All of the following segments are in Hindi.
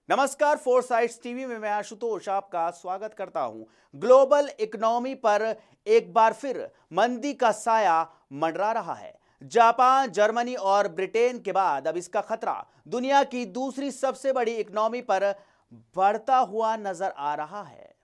नमस्कार, फोरसाइट्स टीवी में मैं आशुतोष आपका स्वागत करता हूं। ग्लोबल इकोनॉमी पर एक बार फिर मंदी का साया मंडरा रहा है। जापान, जर्मनी और ब्रिटेन के बाद अब इसका खतरा दुनिया की दूसरी सबसे बड़ी इकोनॉमी पर बढ़ता हुआ नजर आ रहा है।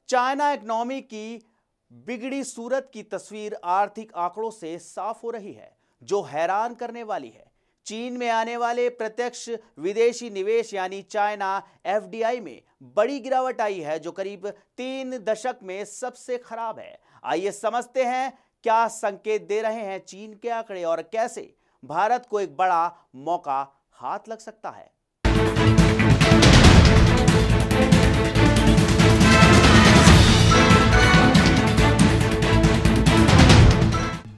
चाइना इकोनॉमी की बिगड़ी सूरत की तस्वीर आर्थिक आंकड़ों से साफ हो रही है, जो हैरान करने वाली है। चीन में आने वाले प्रत्यक्ष विदेशी निवेश यानी चाइना एफडीआई में बड़ी गिरावट आई है, जो करीब 3 दशक में सबसे खराब है। आइए समझते हैं क्या संकेत दे रहे हैं चीन के आंकड़े और कैसे भारत को एक बड़ा मौका हाथ लग सकता है।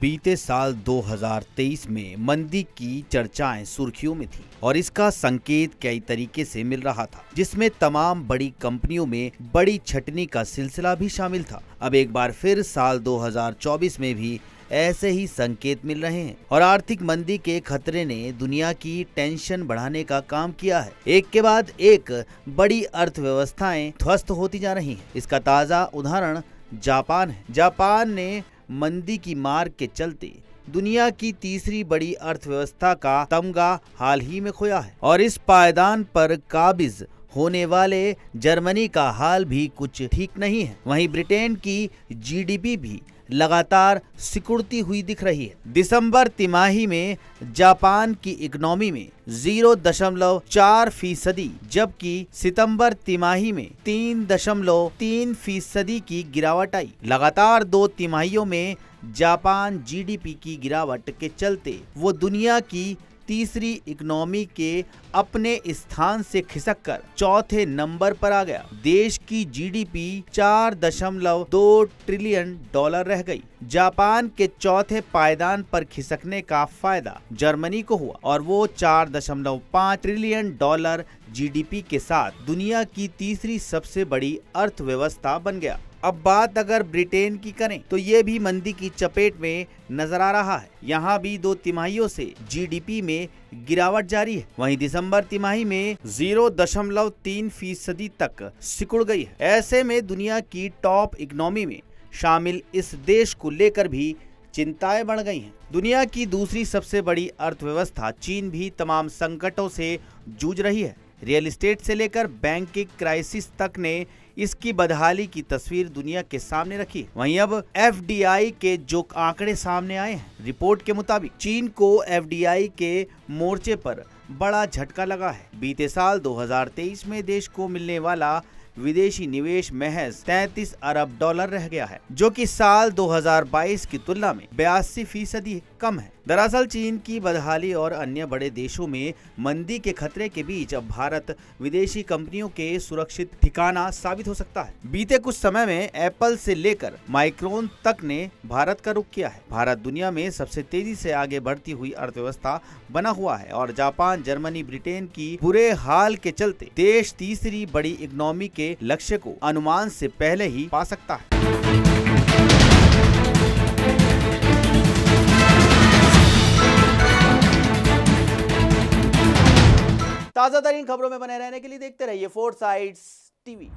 बीते साल 2023 में मंदी की चर्चाएं सुर्खियों में थी और इसका संकेत कई तरीके से मिल रहा था, जिसमें तमाम बड़ी कंपनियों में बड़ी छटनी का सिलसिला भी शामिल था। अब एक बार फिर साल 2024 में भी ऐसे ही संकेत मिल रहे हैं और आर्थिक मंदी के खतरे ने दुनिया की टेंशन बढ़ाने का काम किया है। एक के बाद एक बड़ी अर्थव्यवस्थाएं ध्वस्त होती जा रही हैं। इसका ताजा उदाहरण जापान है। जापान ने मंदी की मार के चलते दुनिया की तीसरी बड़ी अर्थव्यवस्था का तमगा हाल ही में खोया है और इस पायदान पर काबिज होने वाले जर्मनी का हाल भी कुछ ठीक नहीं है। वहीं ब्रिटेन की जीडीपी भी लगातार सिकुड़ती हुई दिख रही है। दिसंबर तिमाही में जापान की इकोनॉमी में 0.4%, जबकि सितंबर तिमाही में 3.3% की गिरावट आई। लगातार 2 तिमाहियों में जापान जीडीपी की गिरावट के चलते वो दुनिया की तीसरी इकोनॉमी के अपने स्थान से खिसककर चौथे नंबर पर आ गया। देश की जीडीपी $4.2 ट्रिलियन रह गई। जापान के चौथे पायदान पर खिसकने का फायदा जर्मनी को हुआ और वो $4.5 ट्रिलियन जीडीपी के साथ दुनिया की तीसरी सबसे बड़ी अर्थव्यवस्था बन गया। अब बात अगर ब्रिटेन की करें तो ये भी मंदी की चपेट में नजर आ रहा है। यहाँ भी 2 तिमाहियों से जीडीपी में गिरावट जारी है। वहीं दिसंबर तिमाही में 0.3% तक सिकुड़ गई है। ऐसे में दुनिया की टॉप इकोनॉमी में शामिल इस देश को लेकर भी चिंताएं बढ़ गई हैं। दुनिया की दूसरी सबसे बड़ी अर्थव्यवस्था चीन भी तमाम संकटों से जूझ रही है। रियल एस्टेट से लेकर बैंकिंग क्राइसिस तक ने इसकी बदहाली की तस्वीर दुनिया के सामने रखी। वहीं अब एफडीआई के जो आंकड़े सामने आए हैं, रिपोर्ट के मुताबिक चीन को एफडीआई के मोर्चे पर बड़ा झटका लगा है। बीते साल 2023 में देश को मिलने वाला विदेशी निवेश महज $33 अरब रह गया है, जो कि साल 2022 की तुलना में 82% कम है। दरअसल चीन की बदहाली और अन्य बड़े देशों में मंदी के खतरे के बीच अब भारत विदेशी कंपनियों के सुरक्षित ठिकाना साबित हो सकता है। बीते कुछ समय में एप्पल से लेकर माइक्रोन तक ने भारत का रुख किया है। भारत दुनिया में सबसे तेजी से आगे बढ़ती हुई अर्थव्यवस्था बना हुआ है और जापान, जर्मनी, ब्रिटेन की बुरे हाल के चलते देश तीसरी बड़ी इकोनॉमी के लक्ष्य को अनुमान से पहले ही पा सकता है। ताजा तरीन खबरों में बने रहने के लिए देखते रहिए फोरसाइट्स टीवी।